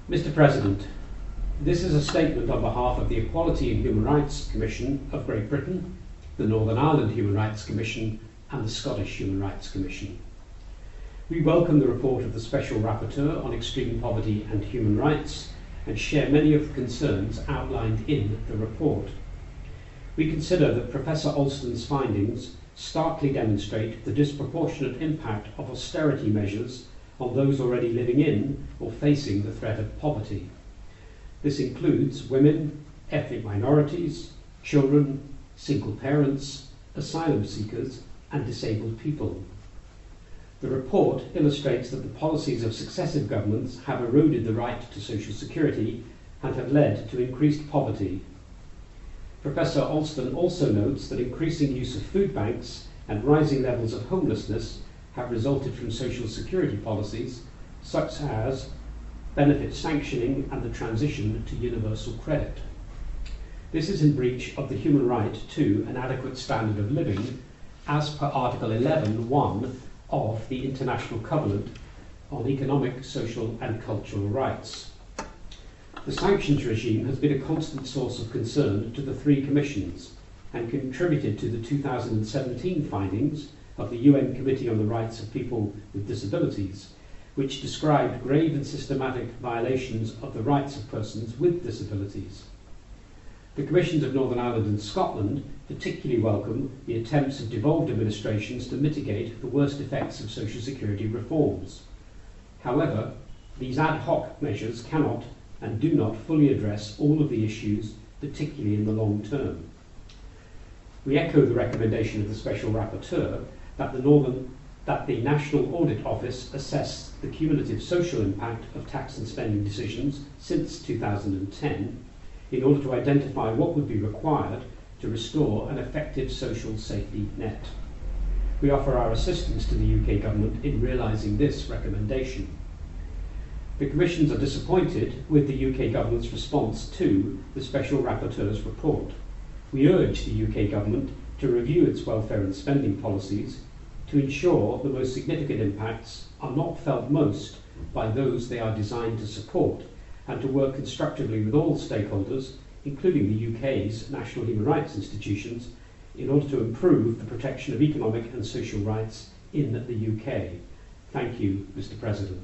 Mr. President, this is a statement on behalf of the Equality and Human Rights Commission of Great Britain, the Northern Ireland Human Rights Commission and the Scottish Human Rights Commission. We welcome the report of the Special Rapporteur on Extreme Poverty and Human Rights and share many of the concerns outlined in the report. We consider that Professor Alston's findings starkly demonstrate the disproportionate impact of austerity measures on those already living in or facing the threat of poverty. This includes women, ethnic minorities, children, single parents, asylum seekers, and disabled people. The report illustrates that the policies of successive governments have eroded the right to social security and have led to increased poverty. Professor Alston also notes that increasing use of food banks and rising levels of homelessness have resulted from social security policies such as benefit sanctioning and the transition to universal credit. This is in breach of the human right to an adequate standard of living as per Article 11(1) of the International Covenant on Economic, Social and Cultural Rights. The sanctions regime has been a constant source of concern to the three commissions and contributed to the 2017 findings of the UN Committee on the Rights of People with Disabilities, which described grave and systematic violations of the rights of persons with disabilities. The Commissions of Northern Ireland and Scotland particularly welcome the attempts of devolved administrations to mitigate the worst effects of social security reforms. However, these ad hoc measures cannot and do not fully address all of the issues, particularly in the long term. We echo the recommendation of the Special Rapporteur that the National Audit Office assess the cumulative social impact of tax and spending decisions since 2010 in order to identify what would be required to restore an effective social safety net. We offer our assistance to the UK Government in realising this recommendation. The Commissions are disappointed with the UK Government's response to the Special Rapporteur's report. We urge the UK Government to review its welfare and spending policies to ensure the most significant impacts are not felt most by those they are designed to support, and to work constructively with all stakeholders, including the UK's national human rights institutions, in order to improve the protection of economic and social rights in the UK. Thank you, Mr. President.